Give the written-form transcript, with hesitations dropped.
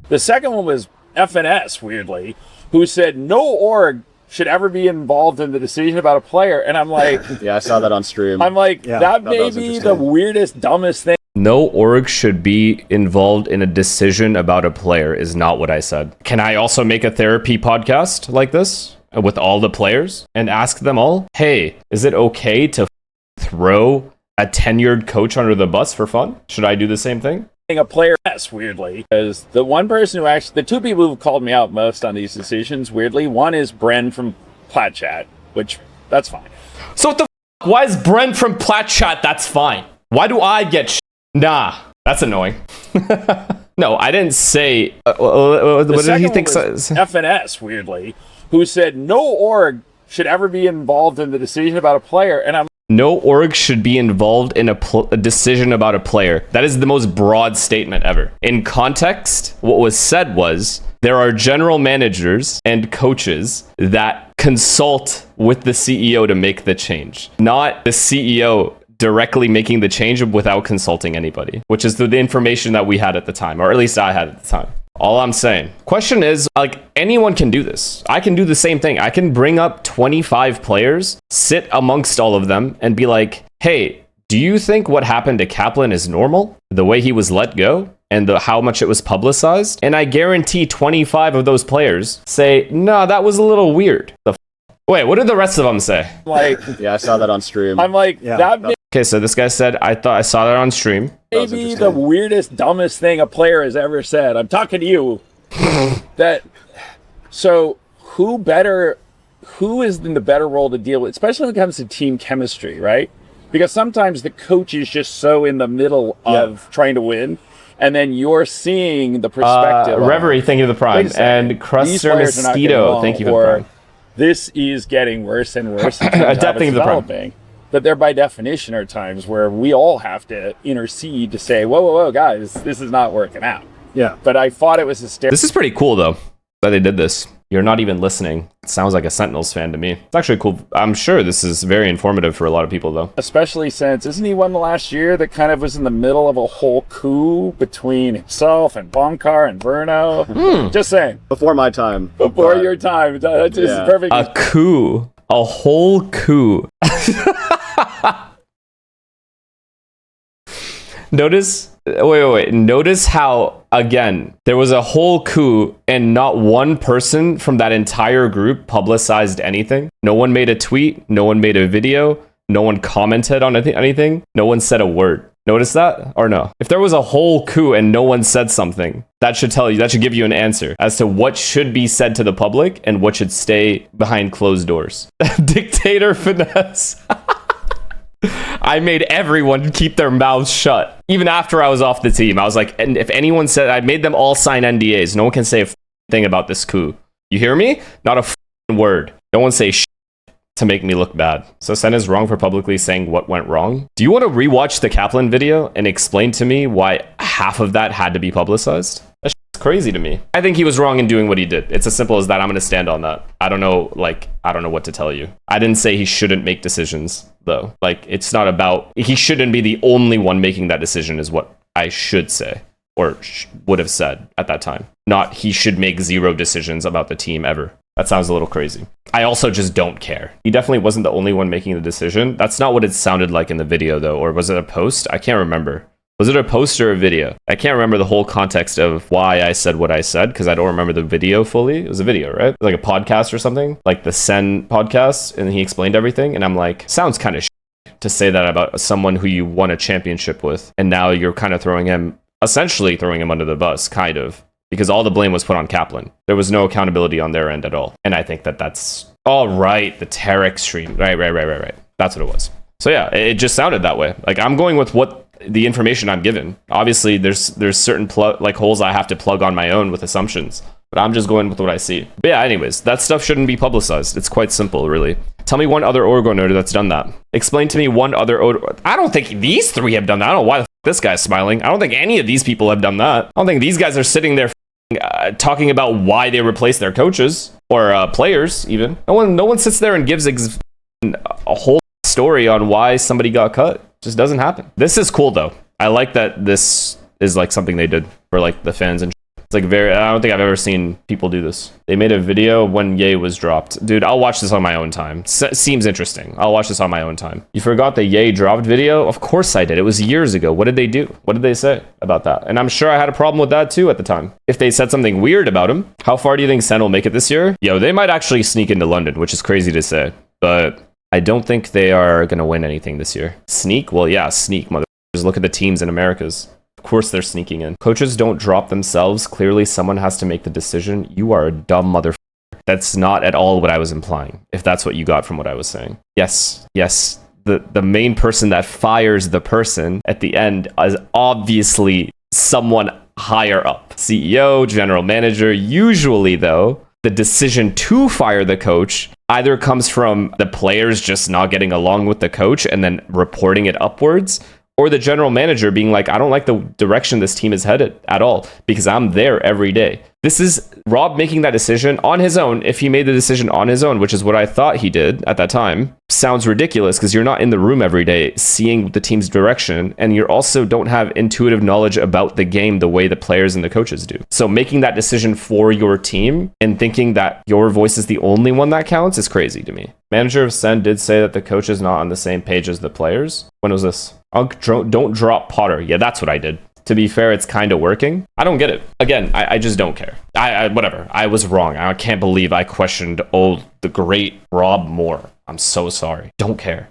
The second one was FNS, weirdly, who said no org should ever be involved in the decision about a player. And I'm like, yeah, I saw that on stream. I'm like, that may be the weirdest, dumbest thing. No org should be involved in a decision about a player is not what I said. Can I also make a therapy podcast like this with all the players and ask them all, hey, is it okay to throw a tenured coach under the bus for fun? Should I do the same thing? A player, yes, weirdly, because the one person who actually, the two people who've called me out most on these decisions, weirdly, one is Bren from Plat Chat, which, that's fine. So what the f***? Why is Bren from Plat Chat? That's fine. Why do I get Nah, that's annoying. No, I didn't say. What did he think? FNS, weirdly, who said no org should ever be involved in the decision about a player, and I'm. No org should be involved in a decision about a player. That is the most broad statement ever. In context, what was said was there are general managers and coaches that consult with the CEO to make the change, not the CEO directly making the change without consulting anybody, which is the information that we had at the time, or at least I had at the time. All I'm saying. Question is, like, anyone can do this. I can do the same thing. I can bring up 25 players, sit amongst all of them, and be like, hey, do you think what happened to Kaplan is normal? The way he was let go? And how much it was publicized? And I guarantee 25 of those players say, no, that was a little weird. Wait, what did the rest of them say? Like, yeah, I saw that on stream. I'm like, Okay, so this guy said, I thought I saw that on stream. Maybe the weirdest, dumbest thing a player has ever said. I'm talking to you. So who is in the better role to deal with, especially when it comes to team chemistry, right? Because sometimes the coach is just so in the middle of trying to win, and then you're seeing the perspective. Reverie, thank you for the prime. And Cruster Mosquito, thank you for the prime. This is getting worse and worse. Adapting the prime. But there, by definition, are times where we all have to intercede to say, whoa, guys, this is not working out. Yeah. But I thought it was hysterical. This is pretty cool, though, that they did this. You're not even listening. It sounds like a Sentinels fan to me. It's actually cool. I'm sure this is very informative for a lot of people, though. Especially since, isn't he one last year that kind of was in the middle of a whole coup between himself and Bonkar and Verno? Just saying. Before my time. Before your time. That's just perfect. A coup. A whole coup. Notice how, again, there was a whole coup and not one person from that entire group publicized anything. No one made a tweet. No one made a video. No one commented on anything. No one said a word. Notice that or no? If there was a whole coup and no one said something, that should give you an answer as to what should be said to the public and what should stay behind closed doors. Dictator finesse. I made everyone keep their mouths shut. Even after I was off the team, I was like, and if anyone said, I made them all sign NDAs. No one can say a thing about this coup. You hear me? Not a word. No one say to make me look bad. So SEN is wrong for publicly saying what went wrong. Do you want to rewatch the Kaplan video and explain to me why half of that had to be publicized? That's crazy to me. I think he was wrong in doing what he did. It's as simple as that. I'm going to stand on that. I don't know what to tell you. I didn't say he shouldn't make decisions, though. Like, it's not about, he shouldn't be the only one making that decision is what I should say or would have said at that time. Not he should make zero decisions about the team ever. That sounds a little crazy. I also just don't care. He definitely wasn't the only one making the decision. That's not what it sounded like in the video, though. Or was it a post? I can't remember. Was it a post or a video? I can't remember the whole context of why I said what I said because I don't remember the video fully. It was a video, right? It was like a podcast or something, like the SEN podcast, and he explained everything. And I'm like, sounds kind of to say that about someone who you won a championship with, and now you're kind of essentially throwing him under the bus, kind of, because all the blame was put on Kaplan. There was no accountability on their end at all. And I think that's all right. The Tarek stream, right. That's what it was. So yeah, it just sounded that way. Like, I'm going with what the information I'm given. Obviously, there's certain holes I have to plug on my own with assumptions, but I'm just going with what I see. But yeah, anyways, that stuff shouldn't be publicized. It's quite simple, really. Tell me one other org owner that's done that. Explain to me one other I don't think these three have done that. I don't know why this guy's smiling. I don't think any of these people have done that. I don't think these guys are sitting there talking about why they replaced their coaches or players even. No one sits there and gives a whole story on why somebody got cut. Just doesn't happen. This is cool though. I like that this is like something they did for like the fans and It's like I don't think I've ever seen people do this. They made a video when Ye was dropped. Dude, I'll watch this on my own time. Seems interesting. I'll watch this on my own time. You forgot the Ye dropped video? Of course I did. It was years ago. What did they do? What did they say about that? And I'm sure I had a problem with that too at the time. If they said something weird about him, how far do you think SEN will make it this year? Yo, they might actually sneak into London, which is crazy to say. But I don't think they are going to win anything this year. Sneak? Well, yeah, sneak, mother. Just look at the teams in Americas. Of course they're sneaking in. Coaches don't drop themselves. Clearly someone has to make the decision. You are a dumb motherfucker. That's not at all what I was implying, if that's what you got from what I was saying. Yes. The main person that fires the person at the end is obviously someone higher up. CEO, general manager. Usually, though, the decision to fire the coach either comes from the players just not getting along with the coach and then reporting it upwards, or the general manager being like, I don't like the direction this team is headed at all because I'm there every day. This is Rob making that decision on his own. If he made the decision on his own, which is what I thought he did at that time, sounds ridiculous because you're not in the room every day seeing the team's direction, and you also don't have intuitive knowledge about the game the way the players and the coaches do. So making that decision for your team and thinking that your voice is the only one that counts is crazy to me. Manager of SEN did say that the coach is not on the same page as the players. When was this? Don't drop Potter. Yeah, that's what I did. To be fair, it's kind of working. I don't get it. Again, I just don't care. Whatever. I was wrong. I can't believe I questioned the great Rob Moore. I'm so sorry. Don't care.